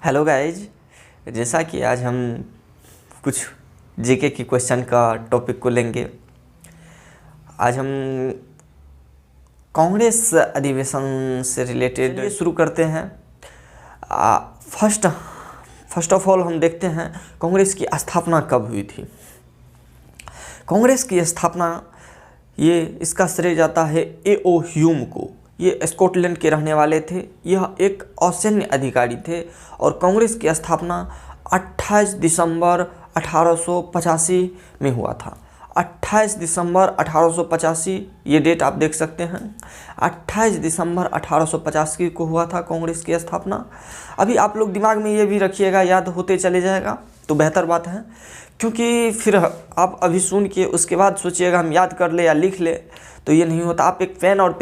Hello guys. जैसा कि आज हम कुछ जीके की क्वेश्चन का टॉपिक को लेंगे। आज हम कांग्रेस अधिवेशन से रिलेटेड शुरू करते हैं। फर्स्ट ऑफ ऑल हम देखते हैं कांग्रेस की स्थापना कब हुई थी। कांग्रेस की स्थापना इसका श्रेय जाता है A.O. ह्यूम को। ये स्कॉटलैंड के रहने वाले थे। यह एक असैन्य अधिकारी थे और कांग्रेस की स्थापना 28 दिसंबर 1885 में हुआ था। 28 दिसंबर 1885 ये डेट आप देख सकते हैं। 28 दिसंबर 1885 को हुआ था कांग्रेस की स्थापना। अभी आप लोग दिमाग में ये भी रखिएगा, याद होते चले जाएगा तो बेहतर बात है, क्योंकि फिर आप अभी सुन के उसके बाद सोचिएगा हम याद कर ले या लिख ले, तो ये नहीं होता। आप एक पेन और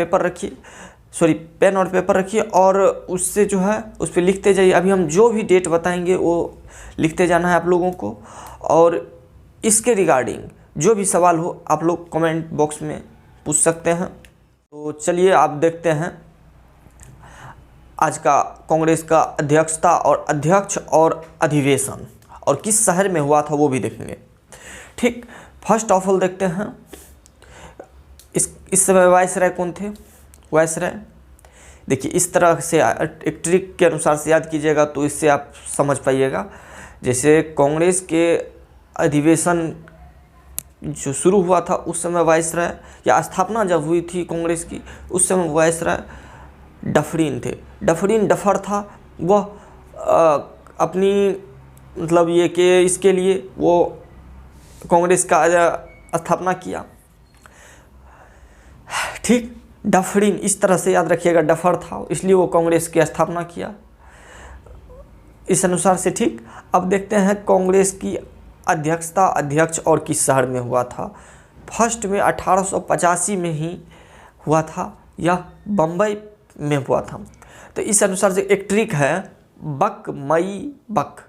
पेपर रखिए और उससे जो है उस पर लिखते जाइए। अभी हम जो भी डेट बताएंगे वो लिखते जाना है आप लोगों को, और इसके रिगार्डिंग जो भी सवाल हो आप लोग कमेंट बॉक्स में पूछ सकते हैं। तो चलिए आप देखते हैं आज का कांग्रेस का अध्यक्षता और अध्यक्ष और अधिवेशन और किस शहर में हुआ था वो भी देखेंगे। ठीक, फर्स्ट ऑफ ऑल देखते हैं इस समय वायसराय कौन थे। वायसराय देखिए इस तरह से एक ट्रिक के अनुसार से याद कीजिएगा तो इससे आप समझ पाइएगा। जैसे कांग्रेस के अधिवेशन जो शुरू हुआ था उस समय वायसराय, या स्थापना जब हुई थी कांग्रेस की उस समय वायसराय डफरिन थे। डफरिन डफर था, वह अपनी मतलब ये कि इसके लिए वो कांग्रेस का स्थापना किया। ठीक, डफरिन इस तरह से याद रखिएगा, डफर था इसलिए वो कांग्रेस की स्थापना किया इस अनुसार से। ठीक, अब देखते हैं कांग्रेस की अध्यक्षता अध्यक्ष और किस शहर में हुआ था। फर्स्ट में 1885 में ही हुआ था, यह बम्बई में हुआ था। तो इस अनुसार से एक ट्रिक है, बक मई बक,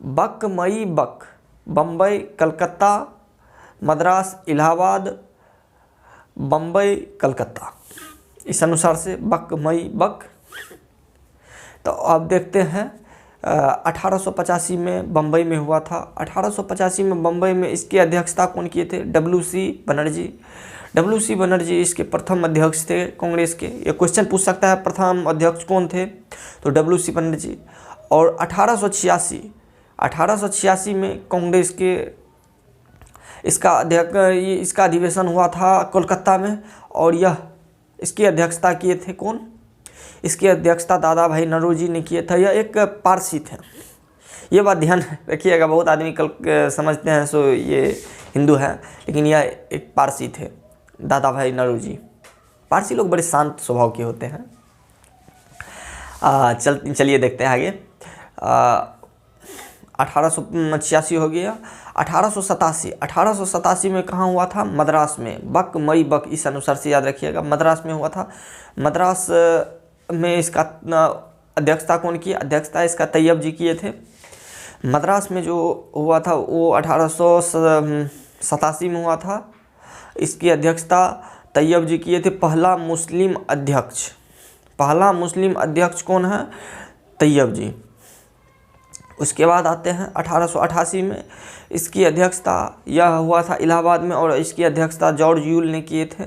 बक मई बक, बम्बई, कलकत्ता, मद्रास, इलाहाबाद, बम्बई, कलकत्ता, इस अनुसार से बक मई बक। तो अब देखते हैं 1885 में बम्बई में हुआ था। 1885 में बम्बई में इसकी अध्यक्षता कौन किए थे? W.C. बनर्जी। W.C. बनर्जी इसके प्रथम अध्यक्ष थे कांग्रेस के। ये क्वेश्चन पूछ सकता है प्रथम अध्यक्ष कौन थे, तो W.C. बनर्जी। और 1886 में कांग्रेस के इसका अधिवेशन हुआ था कोलकाता में, और यह इसकी अध्यक्षता किए थे कौन? इसकी अध्यक्षता दादा भाई नौरोजी ने किए थे। यह एक पारसी थे, ये बात ध्यान रखिएगा। बहुत आदमी समझते हैं सो ये हिंदू है, लेकिन यह एक पारसी थे, दादा भाई नौरोजी। पारसी लोग बड़े शांत स्वभाव के होते हैं। चलिए देखते हैं आगे। 1886 हो गया। 1887 में कहाँ हुआ था? मद्रास में, बक मई बक, इस अनुसार से याद रखिएगा, मद्रास में हुआ था। मद्रास में इसका अध्यक्षता कौन की? अध्यक्षता इसका तैयब जी किए थे। मद्रास में जो हुआ था वो 1887 में हुआ था। इसकी अध्यक्षता तैयब जी किए थे। पहला मुस्लिम अध्यक्ष कौन है? तैयब जी। उसके बाद आते हैं 1888 में इसकी अध्यक्षता यह हुआ था इलाहाबाद में, और इसकी अध्यक्षता जॉर्ज यूल ने किए थे।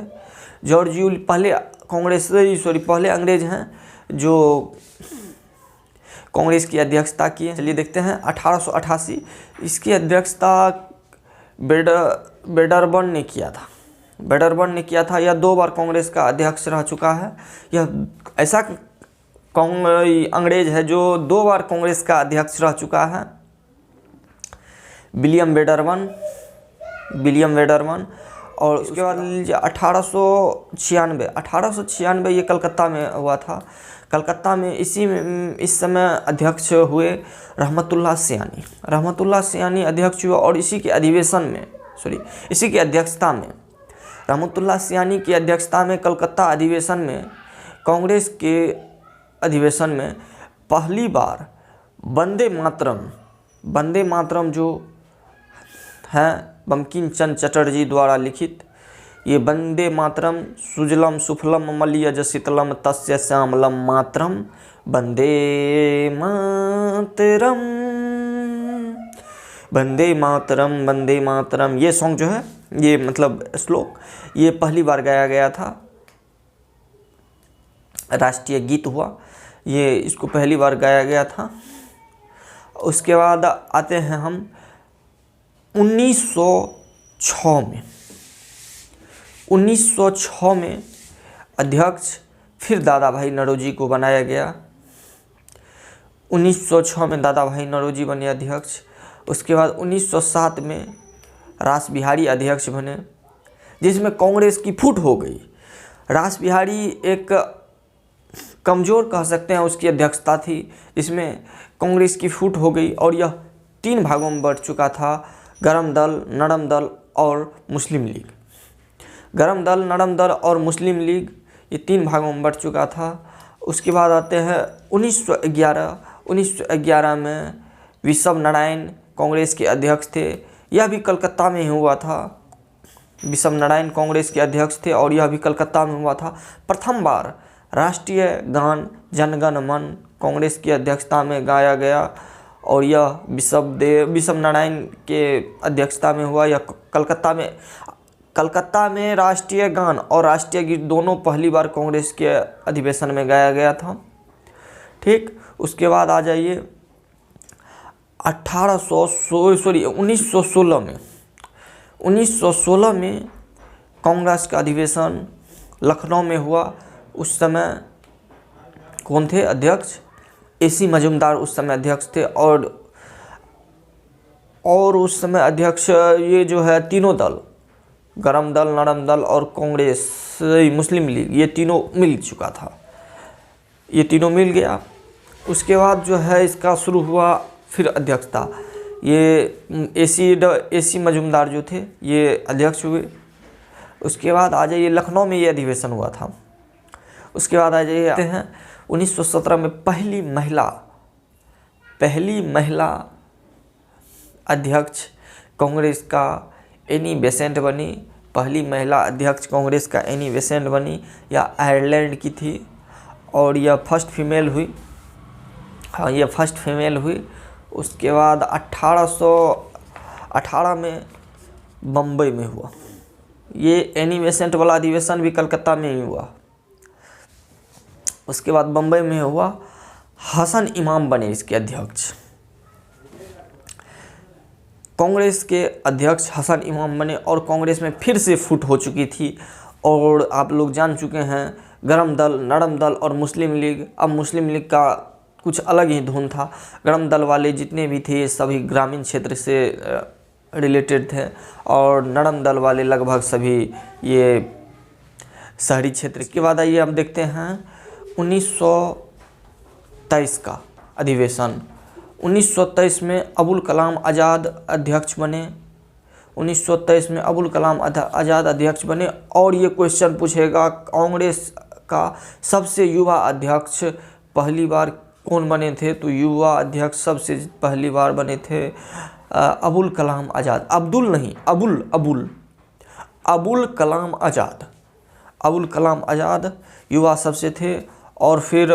जॉर्ज यूल पहले अंग्रेज हैं जो कांग्रेस की अध्यक्षता किए। चलिए देखते हैं 1888 इसकी अध्यक्षता बेडरबर्न ने किया था। यह 2 बार कांग्रेस का अध्यक्ष रह चुका है। यह ऐसा अंग्रेज है जो 2 बार कांग्रेस का अध्यक्ष रह चुका है, विलियम बेडरमन। और उसके बाद 1896 ये कलकत्ता में हुआ था। कलकत्ता में इस समय अध्यक्ष हुए रहमतुल्लाह सयानी अध्यक्ष हुए, और इसी की अध्यक्षता में रहमतुल्लाह सयानी की अध्यक्षता में कलकत्ता अधिवेशन में, कांग्रेस के अधिवेशन में पहली बार वंदे मातरम जो है बंकिम चंद्र चटर्जी द्वारा लिखित, ये वंदे मातरम सुजलम सुफलम मलयज शीतलम तस्य श्यामलम मातरम वंदे मातरम, वंदे मातरम, वंदे मातरम। ये सॉन्ग जो है, ये मतलब श्लोक, ये पहली बार गाया गया था, राष्ट्रीय गीत हुआ, ये इसको पहली बार गाया गया था। उसके बाद आते हैं हम 1906 में। 1906 में अध्यक्ष फिर दादा भाई नौरोजी को बनाया गया। 1906 में दादा भाई नौरोजी बने अध्यक्ष। उसके बाद 1907 में रास बिहारी अध्यक्ष बने, जिसमें कांग्रेस की फूट हो गई। रास बिहारी एक कमज़ोर कह सकते हैं उसकी अध्यक्षता थी, इसमें कांग्रेस की फूट हो गई और यह 3 भागों में बढ़ चुका था, गरम दल, नरम दल और मुस्लिम लीग। गरम दल, नरम दल और मुस्लिम लीग, ये 3 भागों में बढ़ चुका था। उसके बाद आते हैं 1911। 1911 में विश्व नारायण कांग्रेस के अध्यक्ष थे, यह भी कलकत्ता में ही हुआ था। विश्व नारायण कांग्रेस के अध्यक्ष थे और यह भी कलकत्ता में हुआ था। प्रथम बार राष्ट्रीय गान जनगण मन कांग्रेस की अध्यक्षता में गाया गया और यह विश्व नारायण के अध्यक्षता में हुआ। यह कलकत्ता में राष्ट्रीय गान और राष्ट्रीय गीत दोनों पहली बार कांग्रेस के अधिवेशन में गाया गया था। ठीक, उसके बाद आ जाइए 1916 में। 1916 में कांग्रेस का अधिवेशन लखनऊ में हुआ। उस समय कौन थे अध्यक्ष? AC मजूमदार उस समय अध्यक्ष थे और उस समय अध्यक्ष ये जो है तीनों दल, गरम दल, नरम दल और कांग्रेस, मुस्लिम लीग, ये तीनों मिल चुका था, ये तीनों मिल गया। उसके बाद जो है इसका शुरू हुआ फिर अध्यक्षता। ये AC मजूमदार जो थे ये अध्यक्ष हुए। उसके बाद आ जाइए लखनऊ में ये अधिवेशन हुआ था। उसके बाद आ जाइए 1917 में पहली महिला अध्यक्ष कांग्रेस का एनी बेसेंट बनी। पहली महिला अध्यक्ष कांग्रेस का एनी बेसेंट बनी, यह आयरलैंड की थी और यह फर्स्ट फीमेल हुई। हाँ, यह फर्स्ट फीमेल हुई। उसके बाद 1818 में बम्बई में हुआ। ये एनी बेसेंट वाला अधिवेशन भी कलकत्ता में ही हुआ। उसके बाद बम्बई में हुआ। हसन इमाम बने इसके अध्यक्ष। कांग्रेस के अध्यक्ष हसन इमाम बने और कांग्रेस में फिर से फूट हो चुकी थी और आप लोग जान चुके हैं गरम दल, नरम दल और मुस्लिम लीग। अब मुस्लिम लीग का कुछ अलग ही धुन था। गरम दल वाले जितने भी थे सभी ग्रामीण क्षेत्र से रिलेटेड थे और नरम दल वाले लगभग सभी ये शहरी क्षेत्र। के बाद आइए हम देखते हैं 1923 का अधिवेशन। 1923 में अबुल कलाम आज़ाद अध्यक्ष बने। 1923 में अबुल कलाम आज़ाद अध्यक्ष बने और ये क्वेश्चन पूछेगा कांग्रेस का सबसे युवा अध्यक्ष पहली बार कौन बने थे? तो युवा अध्यक्ष सबसे पहली बार बने थे अबुल कलाम आज़ाद। अब्दुल नहीं, अबुल कलाम आज़ाद। अबुल कलाम आज़ाद युवा सबसे थे। और फिर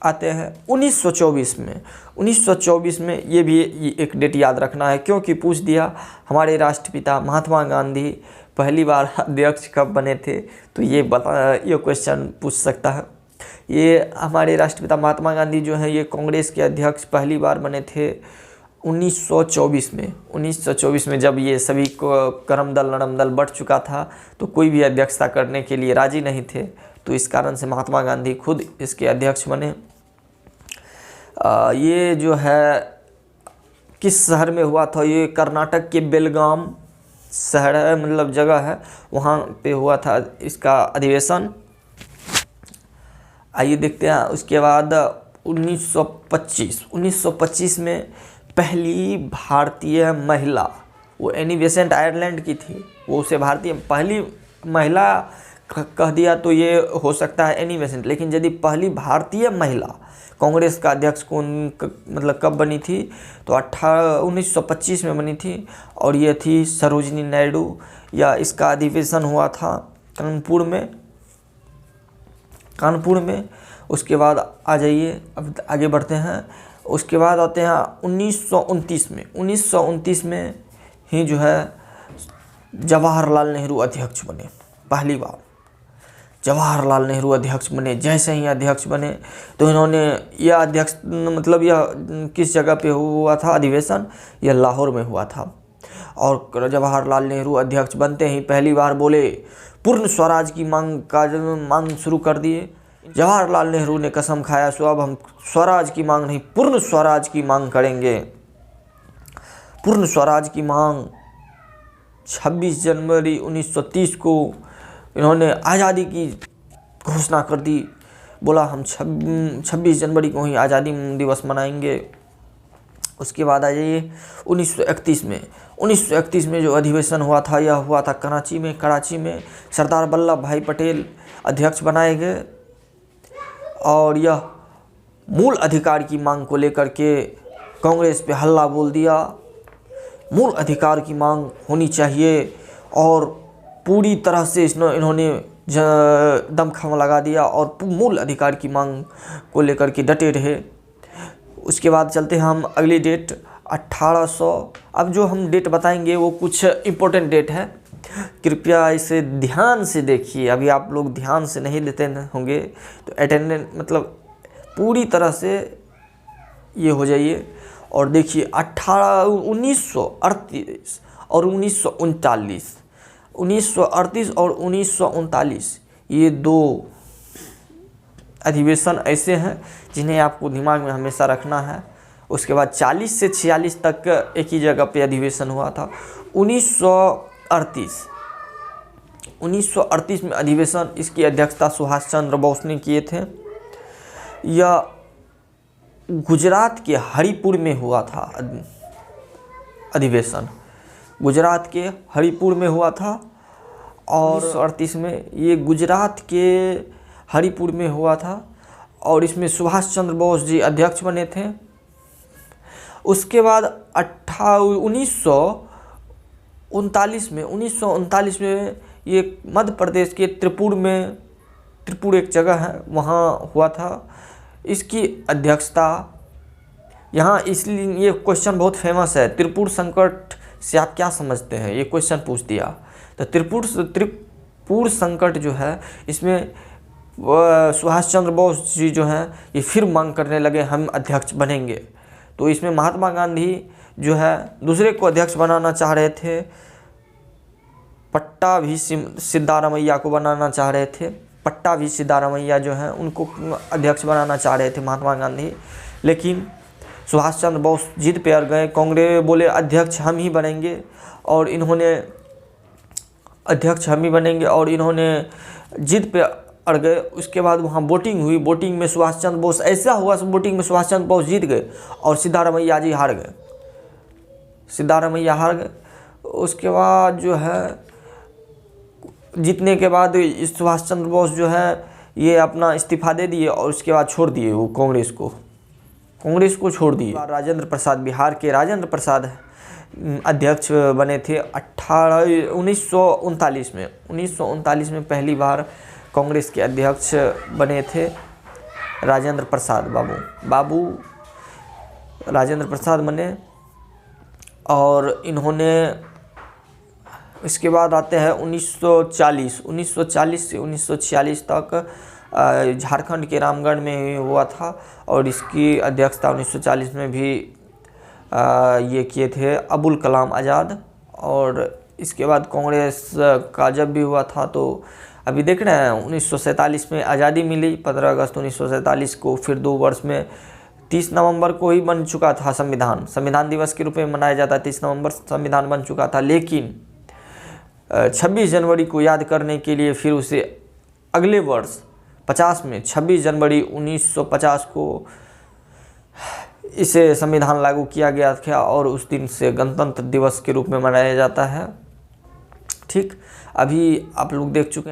आते हैं 1924 में। 1924 में ये भी एक डेट याद रखना है क्योंकि पूछ दिया हमारे राष्ट्रपिता महात्मा गांधी पहली बार अध्यक्ष कब बने थे, तो ये क्वेश्चन पूछ सकता है। ये हमारे राष्ट्रपिता महात्मा गांधी जो है ये कांग्रेस के अध्यक्ष पहली बार बने थे 1924 में। 1924 में जब ये सभी को गरम दल, नरम दल बढ़ चुका था तो कोई भी अध्यक्षता करने के लिए राजी नहीं थे, तो इस कारण से महात्मा गांधी खुद इसके अध्यक्ष बने। ये जो है किस शहर में हुआ था? ये कर्नाटक के बेलगाम शहर है, मतलब जगह है, वहाँ पे हुआ था इसका अधिवेशन। आइए देखते हैं। उसके बाद 1925 में पहली भारतीय महिला, वो एनी बेसेंट आयरलैंड की थी, वो उसे भारतीय पहली महिला कह दिया तो ये हो सकता है एनी बेसेंट, लेकिन यदि पहली भारतीय महिला कांग्रेस का अध्यक्ष कौन मतलब कब बनी थी तो 1925 में बनी थी और ये थी सरोजिनी नायडू। या इसका अधिवेशन हुआ था कानपुर में। उसके बाद आ जाइए, अब आगे बढ़ते हैं उसके बाद आते हैं 1929 में। 1929 में ही जो है जवाहरलाल नेहरू अध्यक्ष बने। पहली बार जवाहरलाल नेहरू अध्यक्ष बने। जैसे ही अध्यक्ष बने तो इन्होंने यह अध्यक्ष मतलब यह किस जगह पे हुआ था अधिवेशन, यह लाहौर में हुआ था। और जवाहरलाल नेहरू अध्यक्ष बनते ही पहली बार बोले पूर्ण स्वराज की मांग शुरू कर दिए। जवाहरलाल नेहरू ने कसम खाया, सो अब हम स्वराज की मांग नहीं पूर्ण स्वराज की मांग करेंगे। पूर्ण स्वराज की मांग 26 जनवरी 1930 को इन्होंने आज़ादी की घोषणा कर दी। बोला हम 26 जनवरी को ही आज़ादी दिवस मनाएंगे। उसके बाद आ जाइए 1931 में। 1931 में जो अधिवेशन हुआ था यह हुआ था कराची में। कराची में सरदार वल्लभ भाई पटेल अध्यक्ष बनाए गए और यह मूल अधिकार की मांग को लेकर के कांग्रेस पे हल्ला बोल दिया। मूल अधिकार की मांग होनी चाहिए और पूरी तरह से इन्होंने दमखम लगा दिया और मूल अधिकार की मांग को लेकर के डटे रहे। उसके बाद चलते हैं हम अगली डेट 1800। अब जो हम डेट बताएंगे वो कुछ इम्पोर्टेंट डेट है, कृपया इसे ध्यान से देखिए। अभी आप लोग ध्यान से नहीं देते होंगे तो अटेंडेंस मतलब पूरी तरह से ये हो जाइए और देखिए 1938 और 1939। 1938 और 1939 ये दो अधिवेशन ऐसे हैं जिन्हें आपको दिमाग में हमेशा रखना है। उसके बाद 40 से 46 तक एक ही जगह पे अधिवेशन हुआ था। 1938 में अधिवेशन, इसकी अध्यक्षता सुभाष चंद्र बोस ने किए थे। यह गुजरात के हरिपुर में हुआ था अधिवेशन, गुजरात के हरिपुर में हुआ था। और 1938 में ये गुजरात के हरिपुर में हुआ था और इसमें सुभाष चंद्र बोस जी अध्यक्ष बने थे। उसके बाद 1939 में ये मध्य प्रदेश के त्रिपुर एक जगह है वहाँ हुआ था। इसकी अध्यक्षता यहाँ इसलिए ये क्वेश्चन बहुत फेमस है, त्रिपुर संकट से आप क्या समझते हैं, ये क्वेश्चन पूछ दिया। तो त्रिपुर संकट जो है इसमें सुभाष चंद्र बोस जी जो हैं ये फिर मांग करने लगे हम अध्यक्ष बनेंगे। तो इसमें महात्मा गांधी जो है दूसरे को अध्यक्ष बनाना चाह रहे थे, पट्टाभी सिद्धारमैया को बनाना चाह रहे थे। पट्टाभी सिद्धारमैया जो हैं उनको अध्यक्ष बनाना चाह रहे थे महात्मा गांधी, लेकिन सुभाष चंद्र बोस जिद पे अड़ गए। कांग्रेस बोले अध्यक्ष हम ही बनेंगे और इन्होंने जिद पे अड़ गए। उसके बाद वहाँ वोटिंग हुई। वोटिंग में सुभाष चंद्र बोस ऐसा हुआ, वोटिंग में सुभाष चंद्र बोस जीत गए और सिद्धारमैया जी हार गए। उसके बाद जो है जीतने के बाद सुभाष चंद्र बोस जो है ये अपना इस्तीफा दे दिए और उसके बाद छोड़ दिए वो कांग्रेस को छोड़ दिए। राजेंद्र प्रसाद, बिहार के राजेंद्र प्रसाद अध्यक्ष बने थे 1939 में। 1939 में पहली बार कांग्रेस के अध्यक्ष बने थे राजेंद्र प्रसाद बाबू राजेंद्र प्रसाद बने। और इन्होंने इसके बाद आते हैं 1940 से 1946 तक झारखंड के रामगढ़ में हुआ था और इसकी अध्यक्षता 1940 में भी ये किए थे अबुल कलाम आज़ाद। और इसके बाद कांग्रेस का जब भी हुआ था तो अभी देख रहे हैं 1947 में आज़ादी मिली 15 अगस्त 1947 को। फिर 2 वर्ष में 30 नवंबर को ही बन चुका था संविधान दिवस के रूप में मनाया जाता है। 30 नवंबर संविधान बन चुका था, लेकिन 26 जनवरी को याद करने के लिए फिर उसे अगले वर्ष 50 में 26 जनवरी 1950 को इसे संविधान लागू किया गया था और उस दिन से गणतंत्र दिवस के रूप में मनाया जाता है। ठीक, अभी आप लोग देख चुके हैं।